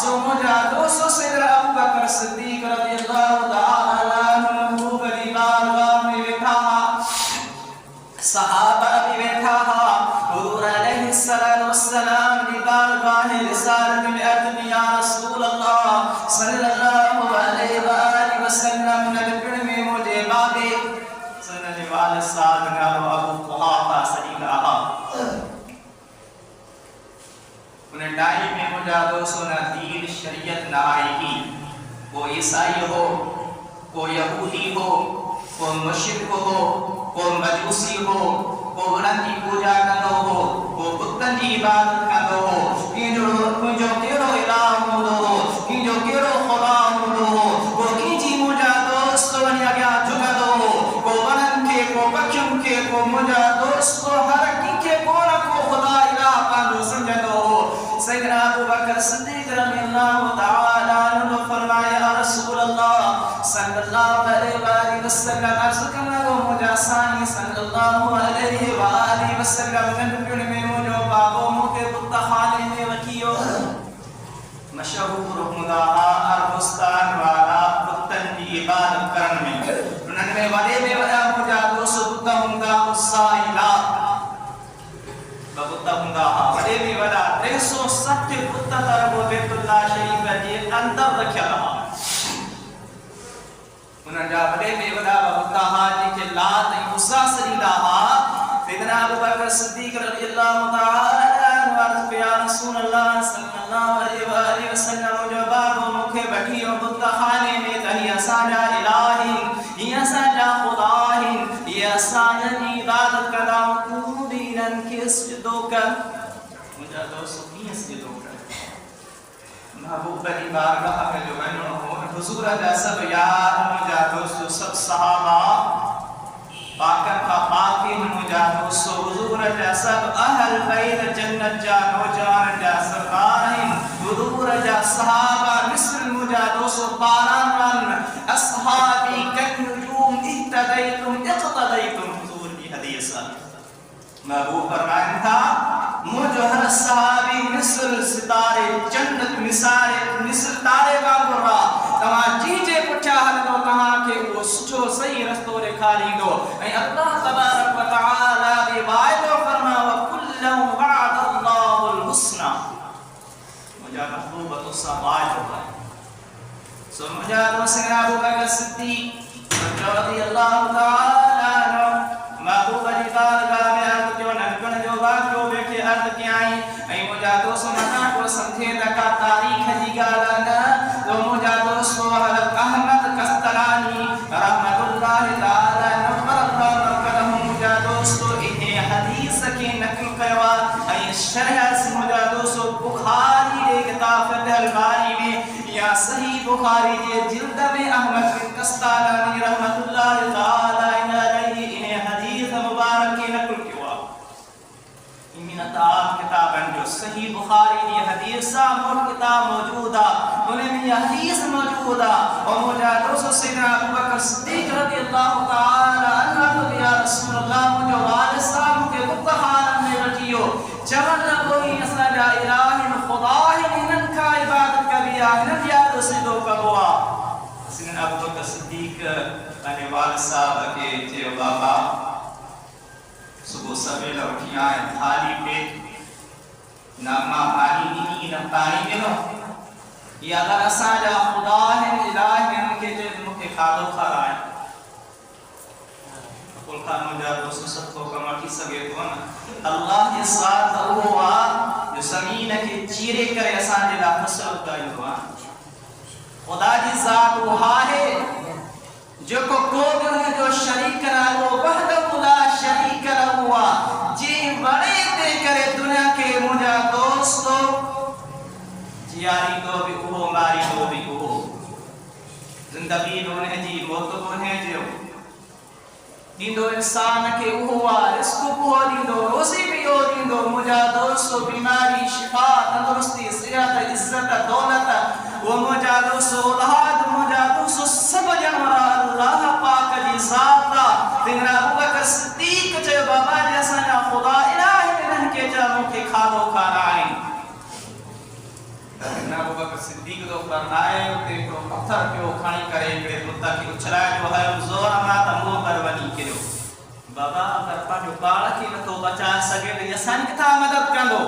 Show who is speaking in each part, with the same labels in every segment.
Speaker 1: سو مجھا دوستو سیدنا ابو بکر صدیق رضی اللہ تعالی عنہ بڑی بارگاہ میں بیٹھا صحابہ بھی بیٹھا حضور علیہ السلام کی بارگاہ رسالت میں عرض یا رسول اللہ صلی اللہ علیہ وآلہ وسلم نبکڑ میں مجھے بابے سننے والے ساتھنا ابو قحافہ سریلہ انہیں ڈائی میں مجھا دوستو نہ دین شریعت نہ آئے گی کوئی عیسائی ہو کوئی یہودی ہو کوئی مشرک ہو کوئی مجوسی ہو کوئی انہوں کی پوجا کرنو ہو کوئی بتن کی عبادت کرنو ہو کی جو کیڑو الہ ہوں ہو کی جو کیڑو خدا ہوں ہو کوئی کی جی مجھا دوستو ونیا گیا جگہ دو ہو کوئی ونن کے کوئی بچم کے کوئی مجھا دوستو ہر کی کے کوئی کو خدا الہ پانو سمجھ دو ہو سیدنا ابو بکر صدیق رضی اللہ تعالی عنہ فرمایا یا رسول اللہ صلی اللہ علیہ وآلہ وسلم عرض کرنا گو مجھا ثانی صلی اللہ علیہ وآلہ وسلم گنڈن میں مجھو بابوں مکے بطہ خانے میں وکیو مشہور مدعا عربستان والا بطن کی عبادت کرن میں انہوں نے والے میں وجہ مجھا دوسو بطہ ہنگا السائلہ بطہ ہنگا والے میں وجہ 360 بطہ تربو بیت اللہ شریف جی اندر رکھا رہا انہوں جا بڑے میں ودا بہتا حاجی کے لات عیسیٰ سریدہ سیدنا ابو بکر صدیق رضی اللہ تعالی عنہ عرض یا رسول اللہ صلی اللہ علیہ وآلہ وسلم جو بابو مکھے بٹھی و بہتا خانے میں تہی اساجا الہی یہ اساجا خداہی یہ اساجا عبادت کدا قودیرن کے سجدوں کا مجھا دوستو کی سجدوں کا محبوب بنی بارگاہ میں جو بنو ہو حضور علیہ سب یار مجھا دوستو سب صحابہ پاکر کا پاکی مجھا دوستو حضور علیہ سب اہل بیت جنت جا نوجوان جا سرکارین حضور علیہ صحابہ مثل مجھا دوستو باران من اصحابی کن نجوم اہتدیتم اقتدیتم حضور کی حدیثہ محبوب فرمائن تھا مجھو ہر صحابی مثل ستارے جنت مثل تارے کا برا تمہاں جیجے پچھا حل دو کہاں کہ وہ سچو صحیح رستو رکھا لی دو اے اللہ تبارک و تعالی بھی وعدہ فرما وَكُلَّهُ وَعَدَ اللَّهُ الْحُسْنَى مجھا محبوبت اس سے وعد ہوگا سو مجھا دوسرے ابو بکر صدیق رضی اللہ تعالی عنہ محبوب علی بارگاہ میں عرض کیوں ننکن جو بات جو بیٹھے عرض کی آئی اے مجھا دوستو منا کو سمجھے لکا تاریخ جی گالانا تو مجھا دوستو حضرت احمد کستلانی رحمت اللہ تعالی نفر اللہ مرکلہم مجھا دوستو انہیں حدیث کی نقل کروا اے شرح سے مجھا دوستو بخاری دے کتاب فتح الباری میں یا صحیح بخاری دے جلد میں احمد کستلانی رحمت اللہ تعالی علیہ انہیں حدیث مبارک کی نقل کیوا امینتاب کتابن جو صحیح بخاری دی حدیثہ موٹ کتاب موجودہ انہیں میں یہ حدیث موجودہ اور مجھا دوسو سیدنا ابو بکر صدیق رضی اللہ تعالی عنہ تو یا رسول اللہ مجھو والد صاحب کے بکہ خانم میں رکھیو چون نہ کوئی اصلا جا الہ خداہ انن کا عبادت کا بھی آگنت یاد سیدو کا ہوا سیدنا ابو بکر صدیق انے والد صاحب کے تھے بابا صبح سویلہ اٹھی آئے تھالی پہ ناما پانی نہیں نہ پانی دلو یہ اگر اساجا خدا ہے الہ ہے ان کے جو مکے کھادو کھا رہا ہے کل خان مجھا دوستو سب کو کماٹی سگے تو نا اللہ اس ذات ہوا جو زمین کے چیرے کرے اساجے لا فصل اتائی ہوا خدا جی ذات وہا ہے جو کو جو شریک نہ وہ وحدہ لا شریک لہوا جی بڑے تے کرے دنیا کے مجھا دوستو جیاری دو بھی وہ ماری دو بھی وہ زندگی دونے جی موت دونے جو دیندو انسان کے ہوا رزق کو دیندو روزی بھی ہو دیندو مجھا دوستو بیماری شفا تندرستی صحت عزت دولت وہ مجھا دوستو اولاد مجھا دوستو سب جنورا اللہ پاک جی ذاتا تیرا ابو بکر صدیق جو بابا جیسا نا خدا الہی من کے جانوں کے کھادو کھا رہا ہے ابو بکر صدیق صدیق تو فرمائے تے کو پتھر کیو کھانی کرے کڑے متا کی اچھلائے جو ہے زور ما تمو پر ونی کیو بابا اگر پاجو بال کی نتو بچا سگے تے اسان کتا مدد کندو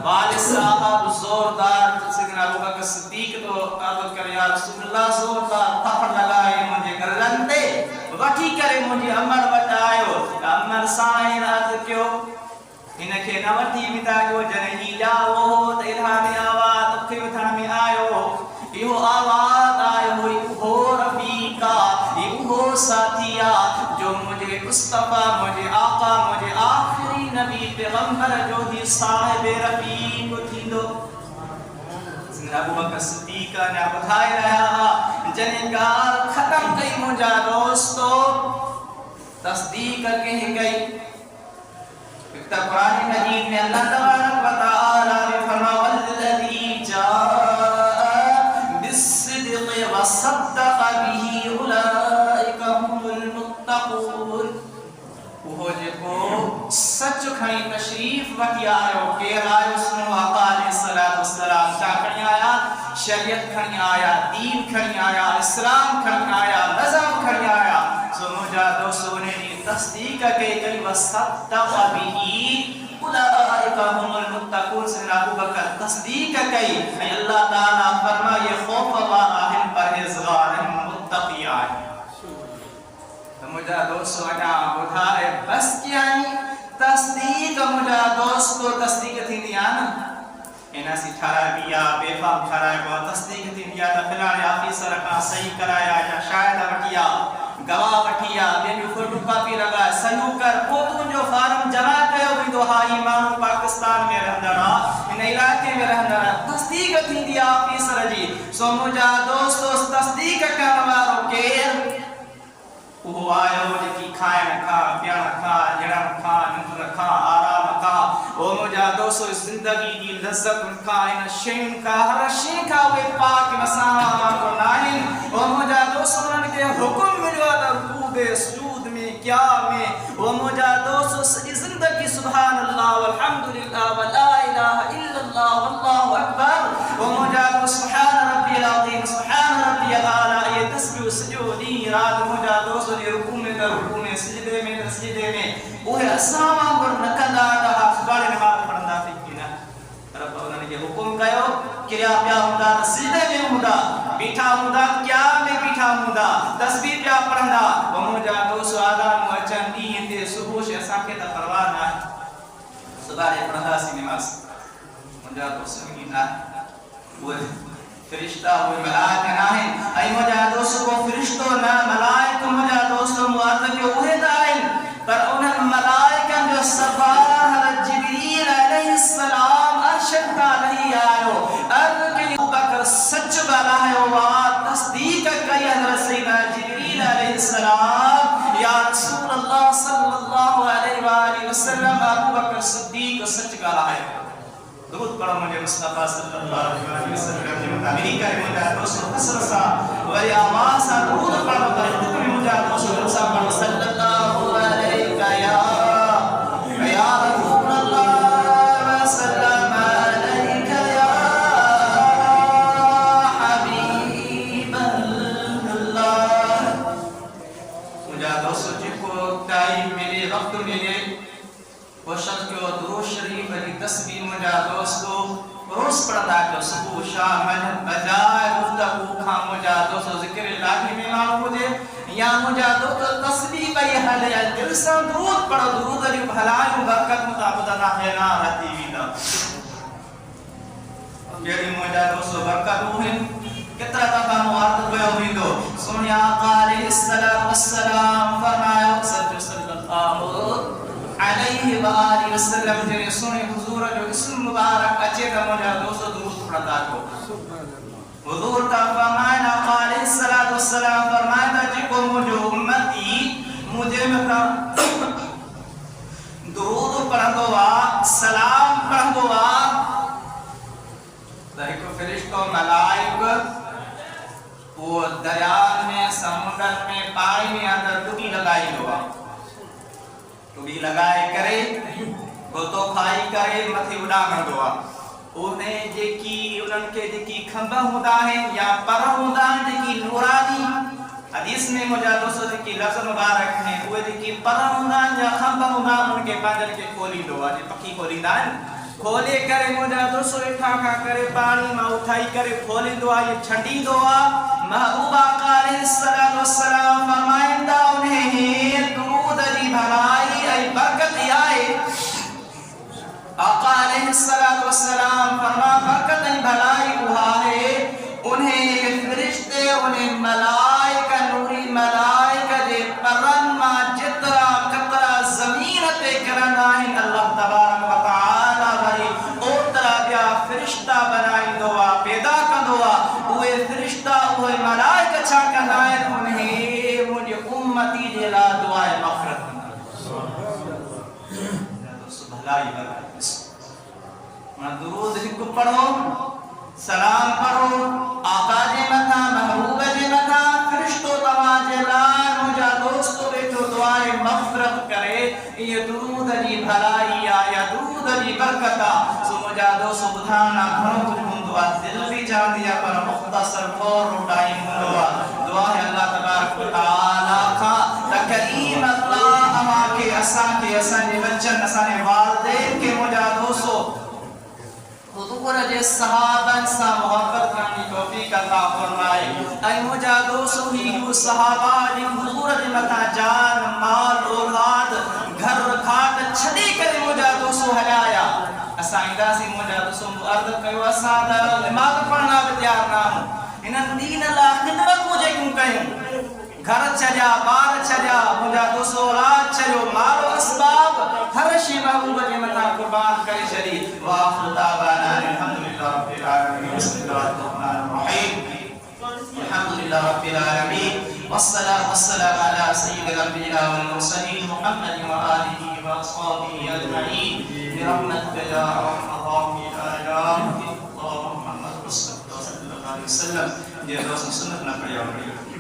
Speaker 1: والد صاحب زوردار سیدنا ابو بکر صدیق تو عرض کر یا رسول اللہ زوردار تھپڑ لگائے مجھے گردن تے وٹھی کرے مجھے عمر وٹایو عمر سائیں عرض کیو انکے نہ وٹھی متا جو جنہی جاو تے الہام آواز کے وٹھن میں آیو یہ آواز آئے ہوئی ہو رفیقا یہ ہو ساتھیا جو مجھے مصطفیٰ مجھے آقا مجھے آخری نبی پیغمبر جو دی صاحب رفیق تھیندو سیدنا ابو بکر صدیق نے بتائے رہا جنگار ختم کئی مجھا دوستو تصدیق کہیں گئی قرآن مجید میں اللہ تبارک و تعالی نے فرمایا والذی جاء بالصدق وصدق به اولئک هم المتقون وہ جو سچ کھائی تشریف وٹی آئے کے رائے سنو آقا علیہ السلام کیا کھنی آیا شریعت کھنی آیا دین کھنی آیا اسلام کھنی آیا نظام کھنی آیا سنو جا دوستو نے تصدیق کے کئی وصدق به اولئک هم المتقون سیدنا ابو بکر تصدیق کئی اللہ تعالی فرمائے خوف والا ہے پرہیزگار ہیں متقی ہیں مجھا دوستو انا بدھائے بس کیا ہے تصدیق مجھا دوستو تصدیق تھی دیا نا اینا سی ٹھارا بیا بے فام ٹھارا ہے تصدیق تھی دیا تا فلانے آفیسر کا صحیح کرایا یا شاید وٹیا گواہ وٹیا بیمی فوٹو کاپی لگا سیو کر پوتون جو فارم جمع کیا بھی دو ہائی مانو پاکستان میں رہندرا ان علاقے میں رہندرا تصدیق تھی دیا آفیسر جی سو مجھا دوستو تصدیق کرنوارو کیر وہ آئے ہو جکی کھائے نہ کھا پیاں نہ کھا جڑا نہ کھا نند نہ کھا آرام نہ کھا وہ مجھا دوستو زندگی کی لذت نہ کھا ان شین کا ہر شین کا وہ پاک مساں کو نائن وہ مجھا دوستو ان کے حکم ملوا تھا رکوع دے سجود میں کیا میں وہ مجھا دوستو زندگی سبحان اللہ والحمدللہ ولا الہ الا اللہ واللہ اکبر وہ مجھا سبحان ربی العظیم سبحان ربی الاعلی یہ تسبیح سجودی رات مجھا دوستو رکوع میں سجدے میں وہ اساں پر نکلا رہا سبحان نماز پڑھنا فکینا رب انہوں نے یہ حکم کہو کیا پیا ہوندا سجدے میں ہوندا بیٹھا ہوندا کیا میں بیٹھا ہوندا تسبیح پیا پڑھنا وہ مجھا دوستو آدم اچن دین دے صبح سے اساں کے تا پرواہ نہ صبح پڑھنا سی نماز مجھا دوستو مینا وہ فرشتہ ہوئے ملائکہ ناہن ای مجھا دوستو کو فرشتو نہ ملائکہ مجھا دوستو معاذ کے اوہے دائن پر انہاں ملائکہ جو سفار حضرت جبریل علیہ السلام ارشد کا نہیں آئے ارد کے ابو بکر سچ بالا ہے وہاں تصدیق کئی حضرت سیدنا جبریل علیہ السلام یا رسول اللہ صلی اللہ علیہ وآلہ وسلم ابو بکر صدیق سچ بالا ہے درود پڑھو مجھے مصطفیٰ صلی اللہ علیہ وسلم جو تعمیری کرے مجھے دوستو قصر سا ولی آواز سا درود پڑھو تحقیق میں مجھے دوستو رسا پڑھو صلی اللہ علیہ یا رسول اللہ وسلم علیہ یا حبیب اللہ مجھے دوستو جی کو ٹائم ملے وقت ملے وہ شخص کو درود شریف علی تسبیح مجھا دوستو روز پڑھتا کہ صبح شام بجائے گفتگو کھا مجھا دوستو ذکر الہی میں مانو مجھے یا مجھا دوستو تسبیح بھئی حل یا دل سے درود پڑھو درود علی بھلائی برکت مطابقہ نہ ہے نہ رہتی ویدہ جیڑی مجھا دوستو برکت ہوئے کترہ دفعہ معارض ہوئے ہوئی دو سنی آقا علیہ السلام فرمایا صلی اللہ علیہ وآلہ وسلم جنہیں سنے حضور جو اسم مبارک اچھے کا مجھا دوستو درود پڑھتا کو حضور تا فرمائنا علیہ السلام فرمائنا جی کو مجھے امتی مجھے مطلب درود پڑھتو وا سلام پڑھتو وا دیکھو فرشتوں ملائک وہ دریان میں سمندر میں پانی میں اندر ڈبی لگائی ہوا ٹوڑی لگائے کرے گوتو کھائی کرے متھی اڑا کر دعا انہیں جیکی انہن کے جیکی کھمبا ہوتا ہے یا پر ہوتا ہے جیکی نورانی حدیث میں مجھا دوستو جیکی لفظ مبارک ہیں وہ جیکی پر ہوتا ہے یا کھمبا ہوتا ہے ان کے پانجل کے کھولی دو جی پکی کھولی دان کھولے کرے مجھا دوستو اٹھا کھا کرے پانی میں اٹھائی کرے کھولی دعا یہ چھنڈی دعا محبوب آقا علیہ السلام فرمائندہ انہیں درود دی بھلائی ای برکت آئے آقا علیہ السلام فرما برکت ای بھلائی ہوا ہے انہیں فرشتے انہیں ملائکہ نوری ملائکہ دے پرما جترا قطرہ زمین تے کرنا ہے اللہ تبارک و تعالی بھائی اوترا بیا فرشتہ بنائی دعا پیدا کر دعا ہوئے فرشتہ ہوئے ملائکہ چھا کرنا ہے انہیں مجھے امتی جلا دعائے مغفرت بھلائی برکت درود کو پڑھو سلام پڑھو آقا جے متھا محبوب جے متھا فرشتو تواجے لان مجھا دوستو بیٹھو دعائے مغفرت کرے یہ درود جی بھلائی یا درود جی برکتا سو مجھا دوستو بدھانا گھنوں کچھ ہوں دعا دل بھی جان دیا پر مختصر فور روٹائی ہوں دعا ہے اللہ تبارک و تعالیٰ کا تکریم اللہ ہما کے اسان کے بچن اسان والدین کے مجھا دوستو حضور جے صحابہ سا محبت کرنی توفیق عطا فرمائے اے مجھا دوستو ہی وہ صحابہ جی حضور جے متا جان مال اولاد گھر کھاٹ چھڑی کرے مجھا دوستو ہلایا اسا ایندا سی مجھا دوستو عرض کیو اسا نماز پڑھنا بھی تیار نہ ہوں انہاں دین اللہ خدمت مجھے کیوں کہیں گھر چلیا بار چلیا مجھا دوستو اولاد چلو مال و اسباب ہر شی محبوب جے متا قربان کرے چلی واخر دعوانا الحمدللہ رب العالمین بسم اللہ الرحمن الرحیم الحمدللہ رب العالمین والصلاة والسلام على سید الانبیاء والمرسلین محمد وآلہ واصحابہ اجمعین برحمتک یا ارحم الراحمین یا محمد رسول اللہ صلی اللہ علیہ وسلم یہ دوست سنت نہ پڑھیا